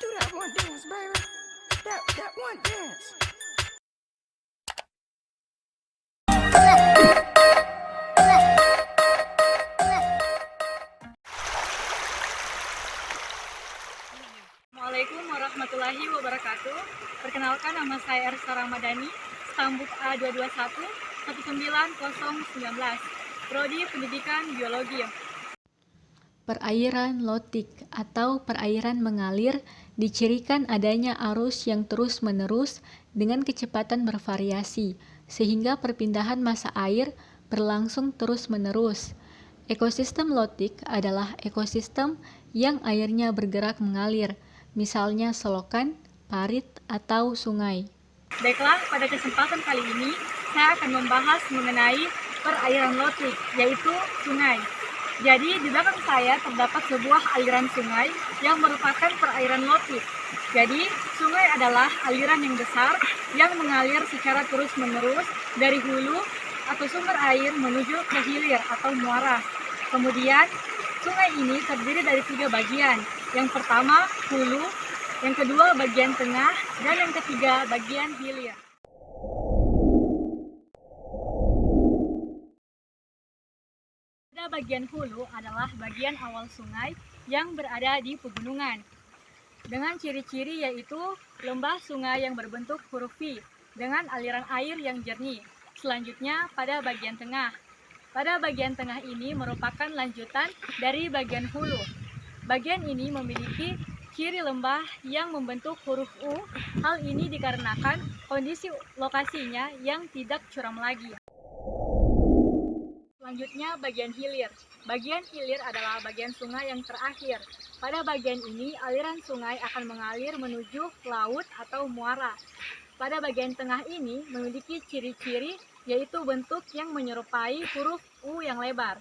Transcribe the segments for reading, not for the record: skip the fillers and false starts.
Do that one dance, baby. That one dance. Assalamualaikum warahmatullahi wabarakatuh. Perkenalkan, nama saya Ersa Ramadhani, Stambuk A221 19019, Prodi Pendidikan Biologi. Perairan lotik atau perairan mengalir dicirikan adanya arus yang terus-menerus dengan kecepatan bervariasi, sehingga perpindahan massa air berlangsung terus-menerus. Ekosistem lotik adalah ekosistem yang airnya bergerak mengalir, misalnya selokan, parit, atau sungai. Baiklah, pada kesempatan kali ini saya akan membahas mengenai perairan lotik, yaitu sungai. Jadi di belakang saya terdapat sebuah aliran sungai yang merupakan perairan lotik. Jadi sungai adalah aliran yang besar yang mengalir secara terus-menerus dari hulu atau sumber air menuju ke hilir atau muara. Kemudian sungai ini terdiri dari 3 bagian. Yang pertama hulu, yang kedua bagian tengah, dan yang ketiga bagian hilir. Bagian hulu adalah bagian awal sungai yang berada di pegunungan, dengan ciri-ciri yaitu lembah sungai yang berbentuk huruf V dengan aliran air yang jernih. Selanjutnya pada bagian tengah. Pada bagian tengah ini merupakan lanjutan dari bagian hulu. Bagian ini memiliki ciri lembah yang membentuk huruf U. Hal ini dikarenakan kondisi lokasinya yang tidak curam lagi. Selanjutnya bagian hilir. Bagian hilir adalah bagian sungai yang terakhir. Pada bagian ini aliran sungai akan mengalir menuju laut atau muara. Pada bagian tengah ini memiliki ciri-ciri yaitu bentuk yang menyerupai huruf U yang lebar.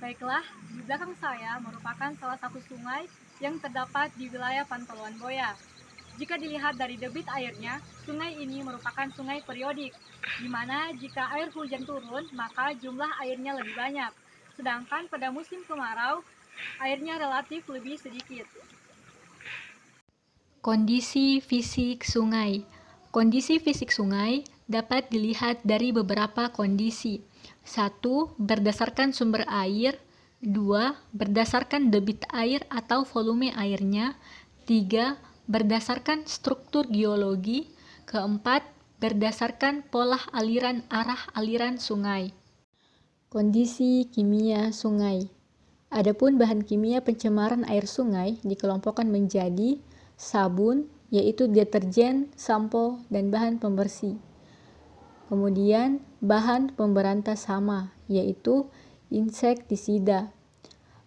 Baiklah, di belakang saya merupakan salah satu sungai yang terdapat di wilayah Pantoloan Boya. Jika dilihat dari debit airnya, sungai ini merupakan sungai periodik, di mana jika air hujan turun, maka jumlah airnya lebih banyak. Sedangkan pada musim kemarau, airnya relatif lebih sedikit. Kondisi fisik sungai. Kondisi fisik sungai dapat dilihat dari beberapa kondisi. 1. Berdasarkan sumber air. 2. Berdasarkan debit air atau volume airnya. 3. Berdasarkan struktur geologi. 4. Berdasarkan pola aliran arah aliran sungai. Kondisi kimia sungai. Adapun bahan kimia pencemaran air sungai dikelompokkan menjadi sabun, yaitu deterjen, sampo, dan bahan pembersih. Kemudian bahan pemberantas hama, yaitu insektisida.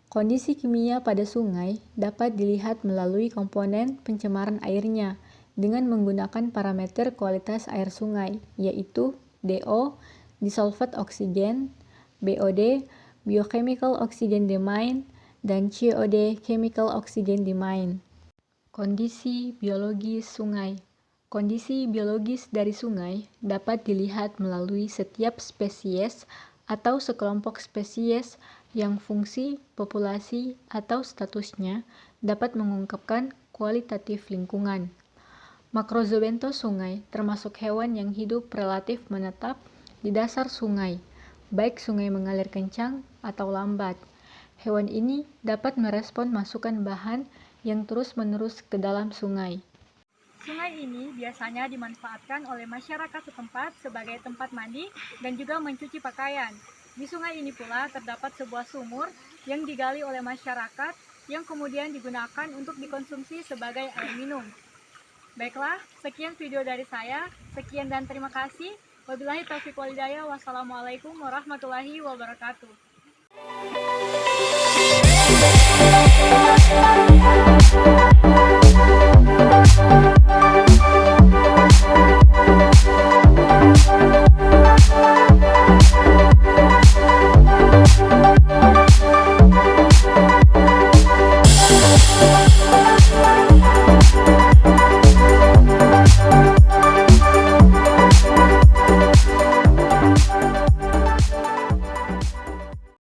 Kondisi kimia pada sungai dapat dilihat melalui komponen pencemaran airnya dengan menggunakan parameter kualitas air sungai, yaitu DO, dissolved oxygen, BOD, biochemical oxygen demand, dan COD, chemical oxygen demand. Kondisi biologis sungai. Kondisi biologis dari sungai dapat dilihat melalui setiap spesies atau sekelompok spesies yang fungsi, populasi, atau statusnya dapat mengungkapkan kualitatif lingkungan. Makrozoontos sungai termasuk hewan yang hidup relatif menetap di dasar sungai, baik sungai mengalir kencang atau lambat. Hewan ini dapat merespon masukan bahan yang terus-menerus ke dalam sungai. Sungai ini biasanya dimanfaatkan oleh masyarakat setempat sebagai tempat mandi dan juga mencuci pakaian. Di sungai ini pula terdapat sebuah sumur yang digali oleh masyarakat yang kemudian digunakan untuk dikonsumsi sebagai air minum. Baiklah, sekian video dari saya. Sekian dan terima kasih. Wabillahi taufiq wal hidayah. Wassalamualaikum warahmatullahi wabarakatuh.